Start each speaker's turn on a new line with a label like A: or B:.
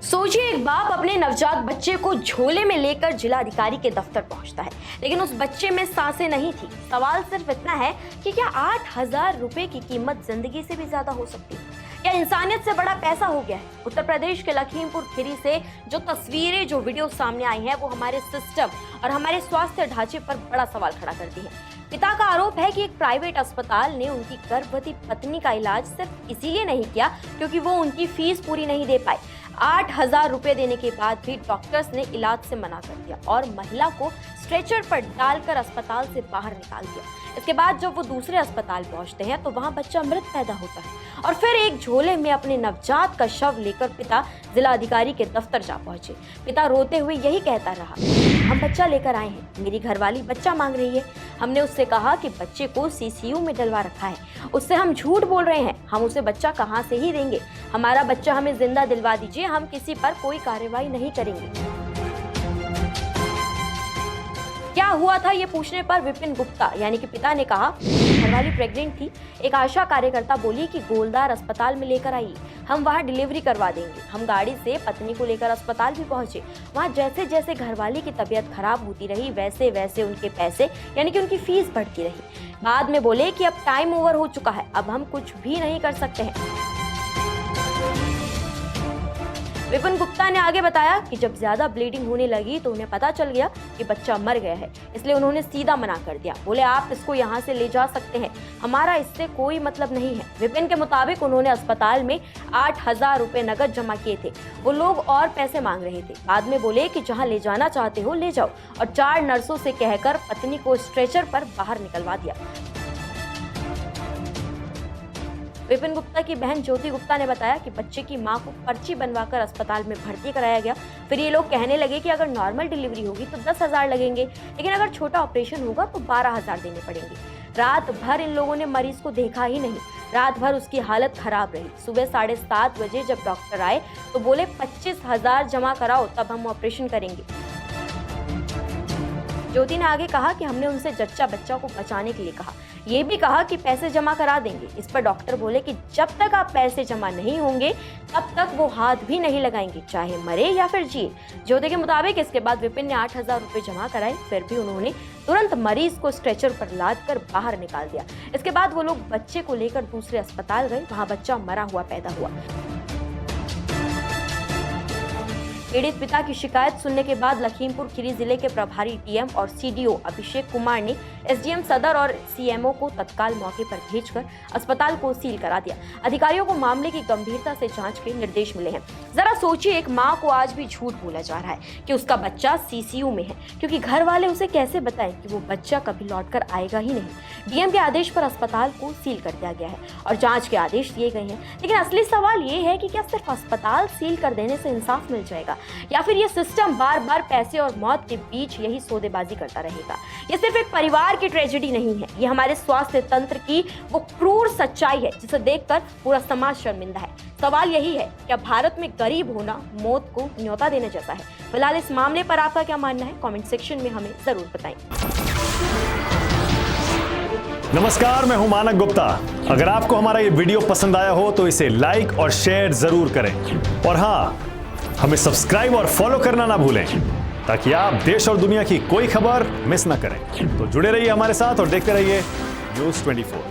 A: सोचिए, एक बाप अपने नवजात बच्चे को झोले में लेकर जिलाधिकारी के दफ्तर पहुंचता है, लेकिन उस बच्चे में सांसें नहीं थी। सवाल सिर्फ इतना है कि क्या 8,000 रुपए की कीमत जिंदगी से भी ज्यादा हो सकती है? क्या इंसानियत से बड़ा पैसा हो गया है? उत्तर प्रदेश के लखीमपुर खीरी से जो तस्वीरें, जो वीडियो सामने आई हैं, वो हमारे सिस्टम और हमारे स्वास्थ्य ढांचे पर बड़ा सवाल खड़ा करती है। पिता का आरोप है कि एक प्राइवेट अस्पताल ने उनकी गर्भवती पत्नी का इलाज सिर्फ इसीलिए नहीं किया क्योंकि वो उनकी फीस पूरी नहीं दे पाए। 8,000 रुपए देने के बाद भी डॉक्टर्स ने इलाज से मना कर दिया और महिला को स्ट्रेचर पर डालकर अस्पताल से बाहर निकाल दिया। इसके बाद जब वो दूसरे अस्पताल पहुंचते हैं तो वहां बच्चा मृत पैदा होता है और फिर एक झोले में अपने नवजात का शव लेकर पिता जिलाधिकारी के दफ्तर जा पहुंचे। पिता रोते हुए यही कहता रहा, हम बच्चा लेकर आए हैं, मेरी घरवाली बच्चा मांग रही है। हमने उससे कहा कि बच्चे को सीसीयू में डलवा रखा है, उससे हम झूठ बोल रहे हैं, हम उसे बच्चा कहाँ से ही देंगे। हमारा बच्चा हमें जिंदा दिलवा दीजिए, हम किसी पर कोई कार्रवाई नहीं करेंगे। क्या हुआ था ये पूछने पर विपिन गुप्ता यानी कि पिता ने कहा, घरवाली प्रेग्नेंट थी। एक आशा कार्यकर्ता बोली कि गोलदार अस्पताल में लेकर आइए, हम वहां डिलीवरी करवा देंगे। हम गाड़ी से पत्नी को लेकर अस्पताल भी पहुंचे। वहां जैसे जैसे घरवाली की तबीयत खराब होती रही वैसे वैसे उनके पैसे यानी कि उनकी फीस बढ़ती रही। बाद में बोले कि अब टाइम ओवर हो चुका है, अब हम कुछ भी नहीं कर सकते हैं। विपिन गुप्ता ने आगे बताया कि जब ज्यादा ब्लीडिंग होने लगी तो उन्हें पता चल गया कि बच्चा मर गया है, इसलिए उन्होंने सीधा मना कर दिया। बोले, आप इसको यहाँ से ले जा सकते हैं, हमारा इससे कोई मतलब नहीं है। विपिन के मुताबिक उन्होंने अस्पताल में 8,000 रुपए नकद जमा किए थे। वो लोग और पैसे मांग रहे थे। बाद में बोले कि जहाँ ले जाना चाहते हो ले जाओ और 4 नर्सों से कहकर पत्नी को स्ट्रेचर पर बाहर निकलवा दिया। विपिन गुप्ता की बहन ज्योति गुप्ता ने बताया कि बच्चे की मां को पर्ची बनवाकर अस्पताल में भर्ती कराया गया। फिर ये लोग कहने लगे कि अगर नॉर्मल डिलीवरी होगी तो 10,000 लगेंगे, लेकिन अगर छोटा ऑपरेशन होगा तो 12,000 देने पड़ेंगे। रात भर इन लोगों ने मरीज को देखा ही नहीं, रात भर उसकी हालत खराब रही। सुबह 7:30 बजे जब डॉक्टर आए तो बोले 25,000 जमा कराओ, तब हम ऑपरेशन करेंगे। ज्योति ने आगे कहा कि हमने उनसे जच्चा बच्चा को बचाने के लिए कहा, ये भी कहा कि पैसे जमा करा देंगे। इस पर डॉक्टर बोले कि जब तक आप पैसे जमा नहीं होंगे तब तक वो हाथ भी नहीं लगाएंगे, चाहे मरे या फिर जिए। ज्योति के मुताबिक इसके बाद विपिन ने 8,000 रुपए जमा कराए, फिर भी उन्होंने तुरंत मरीज को स्ट्रेचर पर लाद कर बाहर निकाल दिया। इसके बाद वो लोग बच्चे को लेकर दूसरे अस्पताल गए, वहाँ बच्चा मरा हुआ पैदा हुआ। पीड़ित पिता की शिकायत सुनने के बाद लखीमपुर खीरी जिले के प्रभारी डीएम और सीडीओ अभिषेक कुमार ने एसडीएम सदर और सीएमओ को तत्काल मौके पर भेजकर अस्पताल को सील करा दिया। अधिकारियों को मामले की गंभीरता से जांच के निर्देश मिले हैं। जरा सोचिए, एक मां को आज भी झूठ बोला जा रहा है कि उसका बच्चा सीसीयू में है, क्योंकि घर वाले उसे कैसे बताएं कि वो बच्चा कभी लौटकर आएगा ही नहीं। डीएम के आदेश पर अस्पताल को सील कर दिया गया है और जाँच के आदेश दिए गए हैं। लेकिन असली सवाल ये है कि क्या सिर्फ अस्पताल सील कर देने से इंसाफ मिल जाएगा, या फिर ये सिस्टम बार बार पैसे और मौत के बीच यही सौदेबाजी करता रहेगा? ये सिर्फ एक परिवार की ट्रेजेडी नहीं है, ये हमारे स्वास्थ्य तंत्र की वो क्रूर सच्चाई है जिसे देखकर पूरा समाज शर्मिंदा है। सवाल यही है, क्या भारत में गरीब होना मौत को न्योता देने जैसा है? फिलहाल इस मामले पर आपका क्या मानना है? कमेंट सेक्शन में हमें जरूर बताएं।
B: नमस्कार, मैं हूं मानक गुप्ता। अगर आपको हमारा ये वीडियो पसंद आया हो तो इसे लाइक और शेयर जरूर करें, और हाँ, हमें सब्सक्राइब और फॉलो करना ना भूलें ताकि आप देश और दुनिया की कोई खबर मिस ना करें। तो जुड़े रहिए हमारे साथ और देखते रहिए न्यूज़ 24।